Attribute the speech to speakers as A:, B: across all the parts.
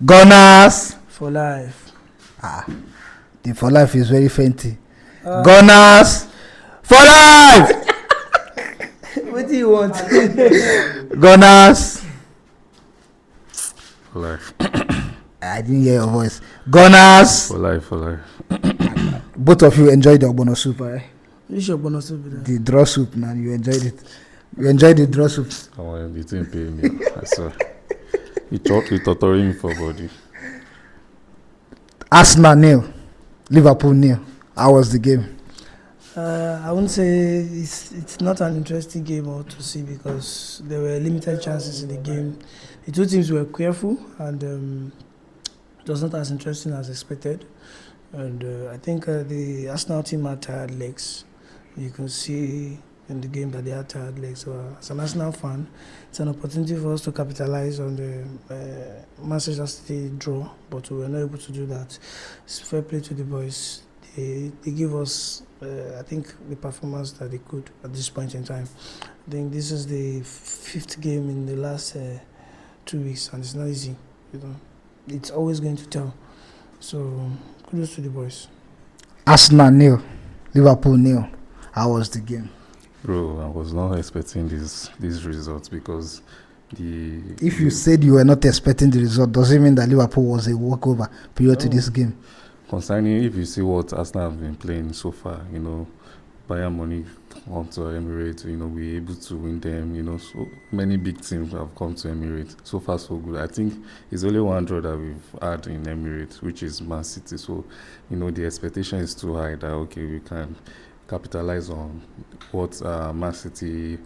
A: Gunners
B: for life.
A: The for life is very fainty. Gunners for life.
B: What do you want?
A: Gunners
C: For life.
A: I didn't hear your voice. Gunners
C: For life, for life.
A: both of you enjoyed the ogbono soup, right?
B: Which ogbono soup is that?
A: The draw soup, man. You enjoyed it. You enjoyed the draw soup.
C: Oh, you didn't pay me. I saw. You torturing me for body.
A: Arsenal 0, Liverpool 0. How was the game?
B: I wouldn't say it's not an interesting game to see because there were limited chances in the game. The two teams were careful and it was not as interesting as expected. And I think the Arsenal team had tired legs. You can see in the game that they had tired legs. So as an Arsenal fan, it's an opportunity for us to capitalize on the Manchester City draw, but we were not able to do that. It's fair play to the boys. They give us, I think, the performance that they could at this point in time. I think this is the 5th game in the last 2 weeks, and it's not easy. You know, it's always going to tell. So kudos to the boys.
A: Arsenal 0, Liverpool 0. How was the game?
C: Bro, I was not expecting these results because
A: If you said you were not expecting the result, does it mean that Liverpool was a walkover prior to this game?
C: Concerning, if you see what Arsenal have been playing so far, Bayern Munich come to Emirates, we're able to win them, so many big teams have come to Emirates. So far, so good. I think it's only one draw that we've had in Emirates, which is Man City. So, the expectation is too high that, okay, we can capitalize on what Man City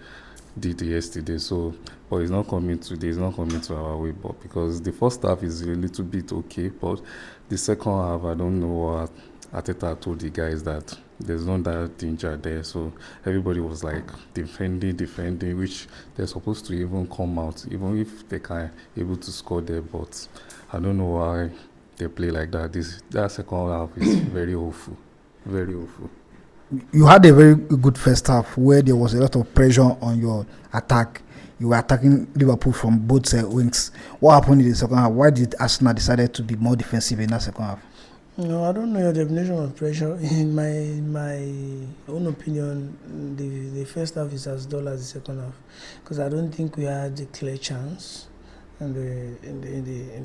C: did yesterday. So, but it's not coming today, it's not coming to our way, but because the first half is a little bit okay, but the second half, I don't know what Arteta told the guys that there's not that danger there. So everybody was like defending, which they're supposed to even come out, even if they can able to score there. But I don't know why they play like that. That second half is very awful, very awful.
A: You had a very good first half where there was a lot of pressure on your attack. You were attacking Liverpool from both wings. What happened in the second half? Why did Arsenal decide to be more defensive in that second half?
B: No, I don't know your definition of pressure. In my own opinion, the first half is as dull as the second half, because I don't think we had a clear chance in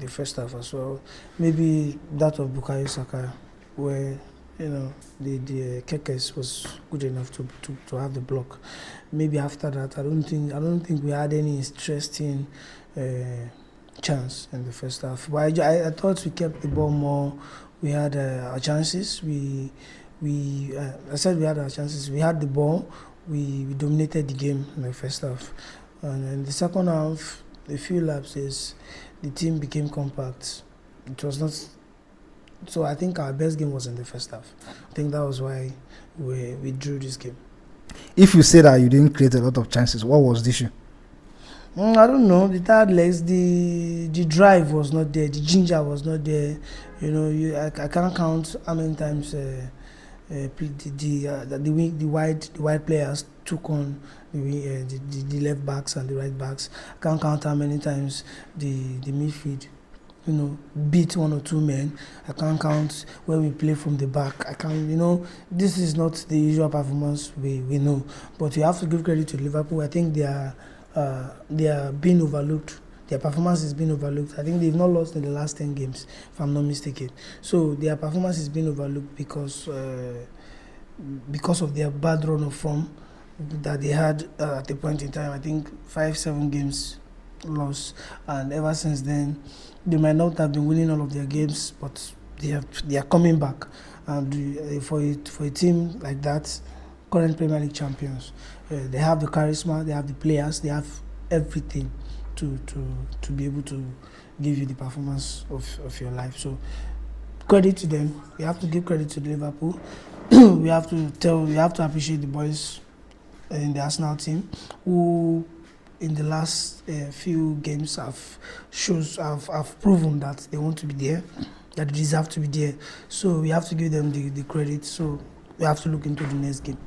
B: the first half as well. Maybe that of Bukayo Saka, where the Kekes was good enough to have the block. Maybe after that, I don't think we had any interesting chance in the first half. But I thought we kept the ball more. We had our chances. I said we had our chances. We had the ball. We dominated the game in the first half. And in the second half, a few lapses, the team became compact. It was not. So I think our best game was in the first half. I think that was why we drew this game.
A: If you say that you didn't create a lot of chances, what was the issue?
B: I don't know. The third legs, the drive was not there. The ginger was not there. I can't count how many times the wide players took on the left backs and the right backs. I can't count how many times the midfield beat one or two men. I can't count when we play from the back. I can't, this is not the usual performance we know. But you have to give credit to Liverpool. I think they are being overlooked. Their performance is being overlooked. I think they've not lost in the last 10 games, if I'm not mistaken. So their performance is being overlooked because of their bad run of form that they had at a point in time. I think 5-7 games lost, and ever since then, they might not have been winning all of their games, but they are coming back. And for a team like that, current Premier League champions, they have the charisma, they have the players, they have everything to be able to give you the performance of your life. So credit to them. We have to give credit to Liverpool. we have to appreciate the boys in the Arsenal team who in the last few games have proven that they want to be there, that they deserve to be there. So we have to give them the credit. So we have to look into the next game.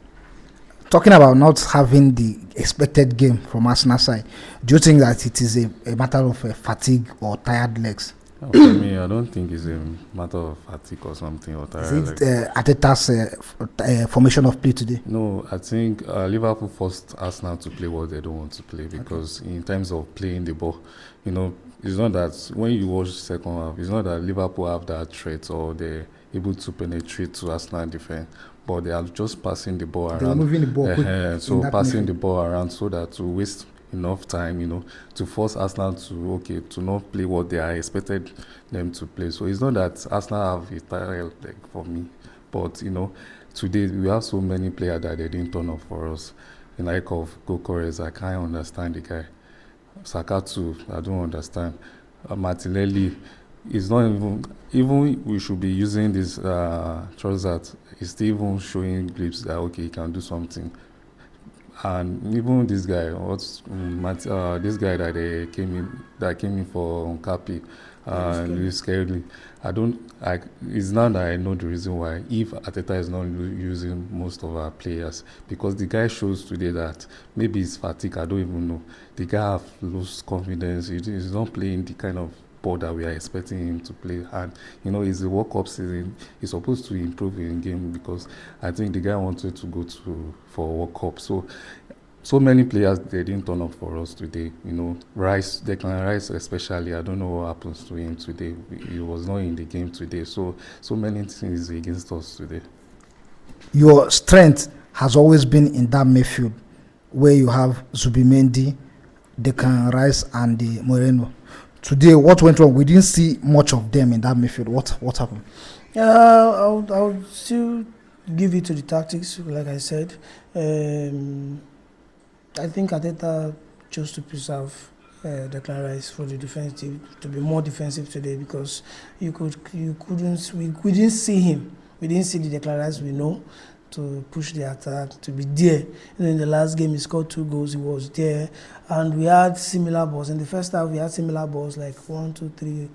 A: Talking about not having the expected game from Arsenal side, do you think that it is a matter of fatigue or tired legs?
C: For me, I don't think it's a matter of fatigue or something or
A: Is
C: tired.
A: it Ateta's formation of play today?
C: No, I think Liverpool forced Arsenal to play what they don't want to play because in terms of playing the ball, it's not that when you watch the second half, it's not that Liverpool have that threat or they're able to penetrate to Arsenal defense, but they are just passing the ball
A: They were
C: around.
A: moving the ball quick.
C: So passing the ball around so that to waste enough time, to force Arsenal to not play what they are expected them to play. So it's not that Arsenal have a tired leg for me, but today we have so many players that they didn't turn up for us. In like of Gokores, I can't understand the guy. Saka too, I don't understand. Martinelli is not even we should be using this trousers. He's still even showing glimpses that okay he can do something. And even this guy, this guy that they came in for Nkapi, Luis Kelly. It's now that I know the reason why. If Ateta is not using most of our players, because the guy shows today that maybe it's fatigue. I don't even know. The guy have lost confidence. He's not playing the kind of ball that we are expecting him to play. And it's the World Cup season. He's supposed to improve in game because I think the guy wanted to go for World Cup. So many players they didn't turn up for us today. Rice, Declan Rice especially. I don't know what happens to him today. He was not in the game today. So many things against us today.
A: Your strength has always been in that midfield, where you have Zubimendi, Declan Rice, and the Moreno. Today, what went wrong? We didn't see much of them in that midfield. What happened?
B: I would still give it to the tactics, like I said. I think Ateta chose to preserve Declan Rice for the defensive to be more defensive today because we didn't see him. We didn't see the Declan Rice we know to push the attack, to be there. In the last game, he scored 2 goals. He was there, and we had similar balls. In the first half, we had similar balls like 1, 2, 3.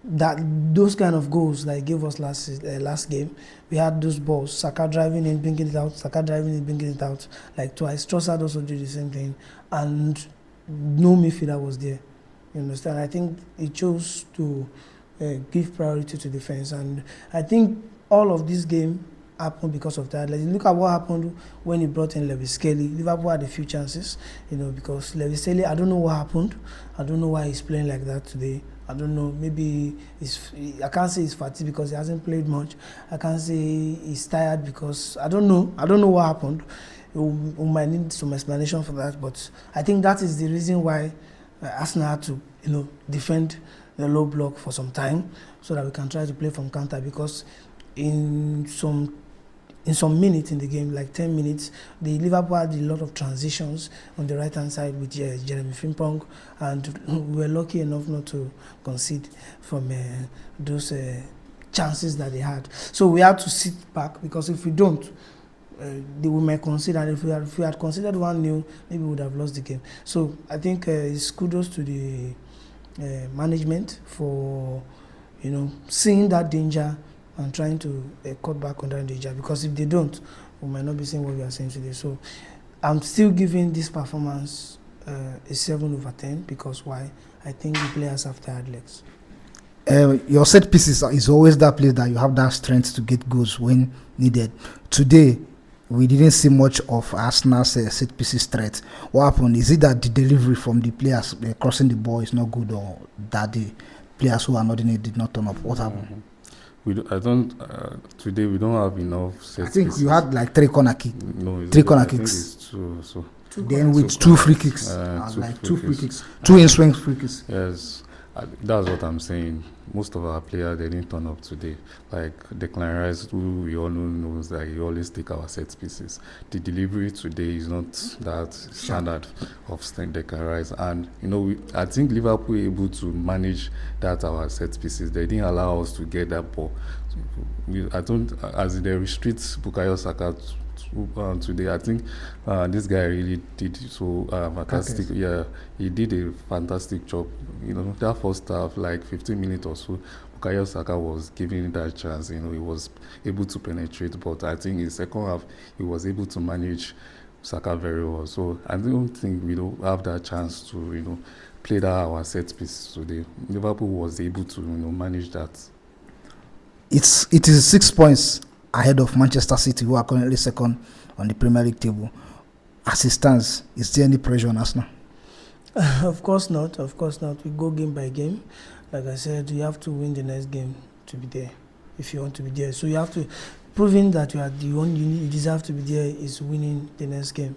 B: Those kind of goals like gave us last game. We had those balls. Saka driving in, bringing it out. Saka driving in, bringing it out like twice. Trossard also did the same thing, and no midfielder was there. You understand? I think he chose to give priority to defense, and I think all of this game happened because of that. Like, look at what happened when he brought in Lewis Kelly. Liverpool had a few chances, because Lewis Kelly, I don't know what happened. I don't know why he's playing like that today. I don't know. Maybe I can't say he's fatigued because he hasn't played much. I can't say he's tired because I don't know. I don't know what happened. We might need some explanation for that. But I think that is the reason why Arsenal had to, defend the low block for some time so that we can try to play from counter. Because in some minutes in the game, like 10 minutes, the Liverpool had a lot of transitions on the right-hand side with Jeremy Frimpong, and we were lucky enough not to concede from those chances that they had. So we had to sit back, because if we don't, we might concede, and if we had considered 1-0, maybe we would have lost the game. So I think it's kudos to the management for seeing that danger and trying to cut back on that danger, because if they don't, we might not be seeing what we are seeing today. So I'm still giving this performance a 7/10, because why? I think the players have tired legs.
A: Your set pieces is always that place that you have that strength to get goals when needed. Today, we didn't see much of Arsenal's set pieces threat. What happened? Is it that the delivery from the players crossing the ball is not good, or that the players who are not in it did not turn up? What happened?
C: Today we don't have enough set
A: I think
C: pieces.
A: you had like 3 corner kicks.
C: No,
A: three corner
C: I think
A: kicks.
C: it's two. So
A: Then with 2 free kicks, two free kicks, 2 in-swing free kicks.
C: yes, that's what I'm saying. Most of our players, they didn't turn up today. Like Declan Rice, who we all know knows that he always take our set pieces. The delivery today is not that standard of Declan Rice, and I think Liverpool were able to manage that our set pieces. They didn't allow us to get that ball. As they restrict Bukayo Saka today, I think this guy really did so fantastic.
A: Okay.
C: Yeah, he did a fantastic job. That first half, like 15 minutes or so, Bukayo Saka was given that chance. He was able to penetrate, but I think in the second half, he was able to manage Saka very well. So I don't think we don't have that chance to, played our set piece today. Liverpool was able to manage that.
A: It is 6 points ahead of Manchester City, who are currently second on the Premier League table. As it stands, is there any pressure on Arsenal?
B: Of course not. Of course not. We go game by game. Like I said, you have to win the next game to be there. If you want to be there, so you have to proving that you are the one you deserve to be there is winning the next game,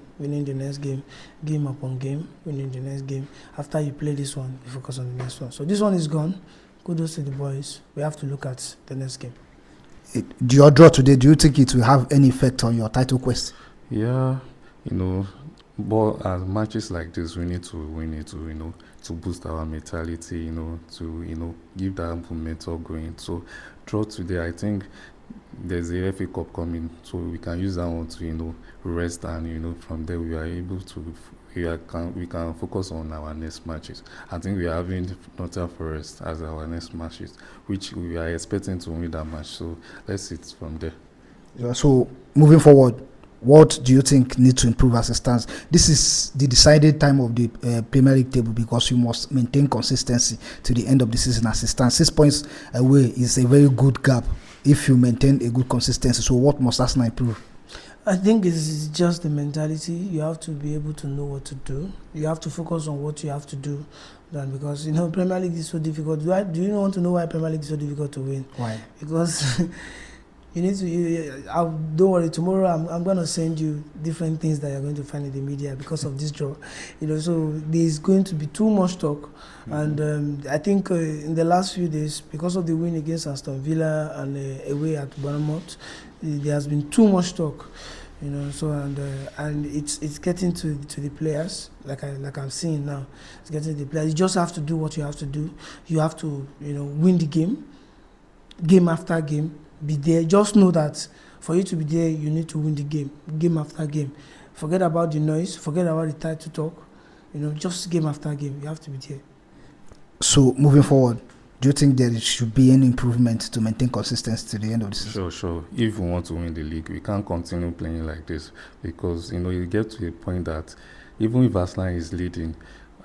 B: game upon game, winning the next game. After you play this one, you focus on the next one. So this one is gone. Kudos to the boys. We have to look at the next game.
A: Your draw today, do you think it will have any effect on your title quest?
C: Yeah, but as matches like this, we need to win it to boost our mentality, to give that momentum going. So draw today, I think there's a FA Cup coming, so we can use that one to rest, and from there we are able to we can focus on our next matches. I think we are having Nottingham Forest as our next matches, which we are expecting to win that match. So let's see it from there.
A: Yeah, so moving forward, what do you think needs to improve as it stands? This is the decided time of the Premier League table, because you must maintain consistency to the end of the season as it stands. 6 points away is a very good gap if you maintain a good consistency. So what must Arsenal improve?
B: I think it's just the mentality. You have to be able to know what to do. You have to focus on what you have to do. Because Premier League is so difficult. Do you want to know why Premier League is so difficult to win?
A: Why?
B: Because you need to. Don't worry. Tomorrow I'm going to send you different things that you're going to find in the media because of this draw. So there's going to be too much talk, and I think in the last few days, because of the win against Aston Villa and away at Bournemouth, there has been too much talk. So and it's getting to the players, like I'm seeing now. It's getting to the players. You just have to do what you have to do. You have to win the game after game. Be there. Just know that for you to be there, you need to win the game after game. Forget about the noise. Forget about the title talk. Just game after game. You have to be there.
A: So moving forward, do you think there should be any improvement to maintain consistency to the end of the season?
C: Sure. If we want to win the league, we can't continue playing like this, because you get to a point that even if Arsenal is leading,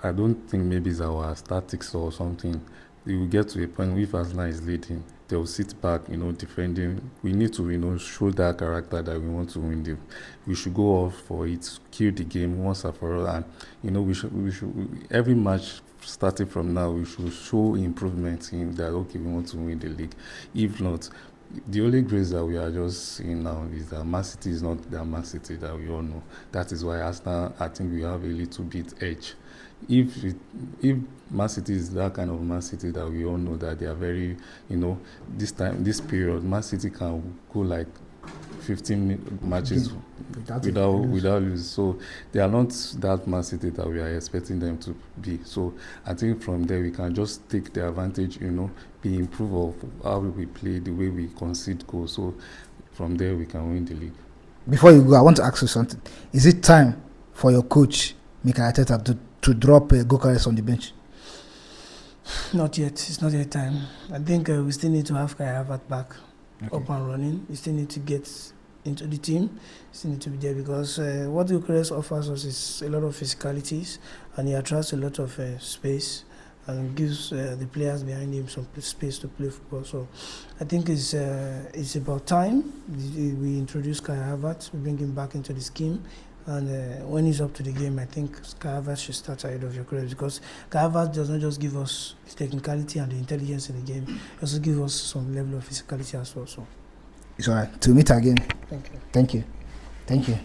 C: I don't think maybe it's our tactics or something. We will get to a point where if Arsenal is leading, they will sit back, defending. We need to, show that character that we want to win. We should go off for it, kill the game once and for all, and we should every match starting from now, we should show improvement in that. Okay, we want to win the league. If not, the only grace that we are just seeing now is that Man City is not that Man City that we all know. That is why Arsenal, I think we have a little bit edge. If Man City is that kind of Man City that we all know that they are very, this period, Man City can go like 15 matches without losing. So they are not that Man City that we are expecting them to be. So I think from there we can just take the advantage, be improve of how we play, the way we concede goals. So from there we can win the league.
A: Before you go, I want to ask you something. Is it time for your coach, Mikel Arteta, to drop Gyökeres on the bench?
B: Not yet. It's not yet time. I think we still need to have Kai Havertz back up and running. We still need to get into the team. Still need to be there, because what Gyökeres offers us is a lot of physicalities, and he attracts a lot of space and gives the players behind him some space to play football. So I think it's about time we introduce Kai Havertz, we bring him back into the scheme. And when he's up to the game, I think Kai Havertz should start ahead of Gyökeres, because Kai Havertz does not just give us the technicality and the intelligence in the game, he also gives us some level of physicality as well. So
A: it's all right. To meet again.
B: thank you.
A: Thank you. Thank you.